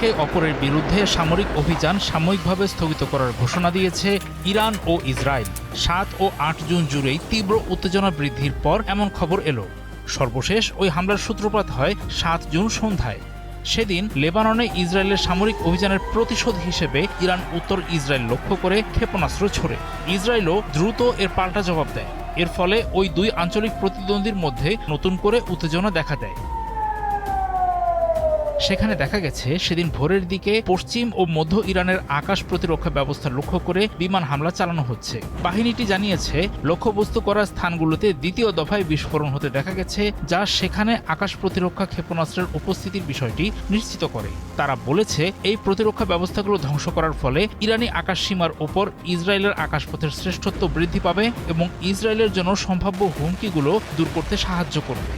একে অপরের বিরুদ্ধে সামরিক অভিযান সাময়িকভাবে স্থগিত করার ঘোষণা দিয়েছে ইরান ও ইসরায়েল। ৭ ও ৮ জুন জুড়েই তীব্র উত্তেজনা বৃদ্ধির পর এমন খবর এলো। সর্বশেষ ওই হামলার সূত্রপাত হয় ৭ জুন সন্ধ্যায়। সেদিন লেবাননে ইসরায়েলের সামরিক অভিযানের প্রতিশোধ হিসেবে ইরান উত্তর ইসরায়েল লক্ষ্য করে ক্ষেপণাস্ত্র ছোড়ে। ইসরায়েলও দ্রুত এর পাল্টা জবাব দেয়। এর ফলে ওই দুই আঞ্চলিক প্রতিদ্বন্দ্বীর মধ্যে নতুন করে উত্তেজনা দেখা দেয়। সেখানে দেখা গেছে সেদিন ভোরের দিকে পশ্চিম ও মধ্য ইরানের আকাশ প্রতিরক্ষা ব্যবস্থা লক্ষ্য করে বিমান হামলা চালানো হচ্ছে। বাহিনীটি জানিয়েছে লক্ষ্যবস্তু করা স্থানগুলোতে দ্বিতীয় দফায় বিস্ফোরণ হতে দেখা গেছে, যা সেখানে আকাশ প্রতিরক্ষা ক্ষেপণাস্ত্রের উপস্থিতির বিষয়টি নিশ্চিত করে। তারা বলেছে এই প্রতিরক্ষা ব্যবস্থাগুলো ধ্বংস করার ফলে ইরানি আকাশ সীমার ওপর ইসরায়েলের আকাশপথের শ্রেষ্ঠত্ব বৃদ্ধি পাবে এবং ইসরায়েলের জন্য সম্ভাব্য হুমকিগুলো দূর করতে সাহায্য করবে।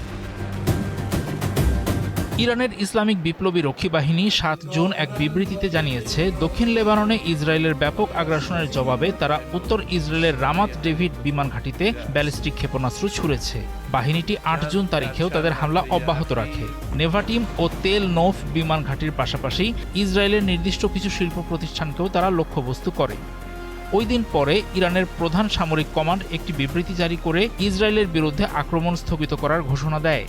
ইরানের ইসলামিক বিপ্লবী রক্ষী বাহিনী ৭ জুন এক বিবৃতিতে জানিয়েছে, দক্ষিণ লেবাননে ইসরায়েলের ব্যাপক আগ্রাসনের জবাবে তারা উত্তর ইসরায়েলের রামাত ডেভিড বিমান ঘাঁটিতে ব্যালিস্টিক ক্ষেপণাস্ত্র ছুড়েছে। বাহিনীটি ৮ জুন তারিখেও তাদের হামলা অব্যাহত রাখে। নেভাটিম ও তেল নৌফ বিমান ঘাঁটির পাশাপাশি ইসরায়েলের নির্দিষ্ট কিছু শিল্প প্রতিষ্ঠানকেও তারা লক্ষ্যবস্তু করে। ওই দিন পরে ইরানের প্রধান সামরিক কমান্ড একটি বিবৃতি জারি করে ইসরায়েলের বিরুদ্ধে আক্রমণ স্থগিত করার ঘোষণা দেয়।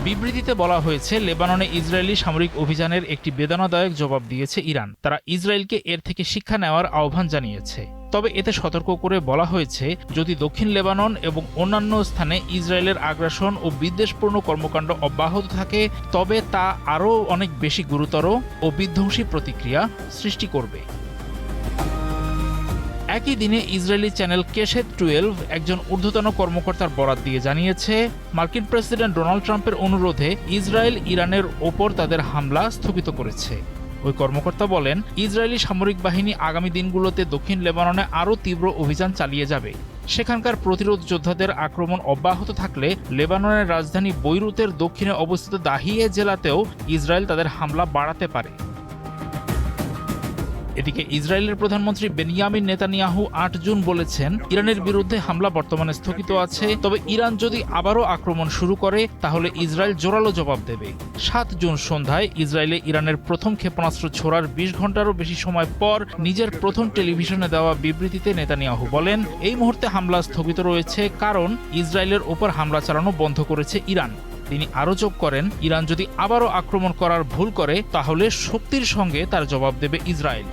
বিবৃতিতে বলা হয়েছে, লেবাননে ইসরায়েলি সামরিক অভিযানের একটি বেদনাদায়ক জবাব দিয়েছে ইরান। তারা ইসরায়েলকে এর থেকে শিক্ষা নেওয়ার আহ্বান জানিয়েছে। তবে এতে সতর্ক করে বলা হয়েছে, যদি দক্ষিণ লেবানন এবং অন্যান্য স্থানে ইসরায়েলের আগ্রাসন ও বিদ্বেষপূর্ণ কর্মকাণ্ড অব্যাহত থাকে, তবে তা আরও অনেক বেশি গুরুতর ও বিধ্বংসী প্রতিক্রিয়া সৃষ্টি করবে। একই দিনে ইসরায়েলি চ্যানেল কেশেত 12 একজন ঊর্ধ্বতন কর্মকর্তার বরাত দিয়ে জানিয়েছে, মার্কিন প্রেসিডেন্ট ডোনাল্ড ট্রাম্পের অনুরোধে ইসরায়েল ইরানের ওপর তাদের হামলা স্থগিত করেছে। ওই কর্মকর্তা বলেন, ইসরায়েলি সামরিক বাহিনী আগামী দিনগুলোতে দক্ষিণ লেবাননে আরও তীব্র অভিযান চালিয়ে যাবে। সেখানকার প্রতিরোধ যোদ্ধাদের আক্রমণ অব্যাহত থাকলে লেবাননের রাজধানী বৈরুতের দক্ষিণে অবস্থিত দাহিয়ে জেলাতেও ইসরায়েল তাদের হামলা বাড়াতে পারে। এদিকে ইসরায়েলের প্রধানমন্ত্রী বেনিয়ামিন নেতানিয়াহু ৮ জুন বলেছেন, ইরানের বিরুদ্ধে হামলা বর্তমানে স্থগিত আছে, তবে ইরান যদি আবারও আক্রমণ শুরু করে তাহলে ইসরায়েল জোরালো জবাব দেবে। ৭ জুন সন্ধ্যায় ইসরায়েলে ইরানের প্রথম ক্ষেপণাস্ত্র ছোড়ার ২০ ঘন্টারও বেশি সময় পর নিজের প্রথম টেলিভিশনে দেওয়া বিবৃতিতে নেতানিয়াহু বলেন, এই মুহূর্তে হামলা স্থগিত রয়েছে কারণ ইসরায়েলের ওপর হামলা চালানো বন্ধ করেছে ইরান। তিনি আরও যোগ করেন, ইরান যদি আবারও আক্রমণ করার ভুল করে তাহলে শক্তির সঙ্গে তার জবাব দেবে ইসরায়েল।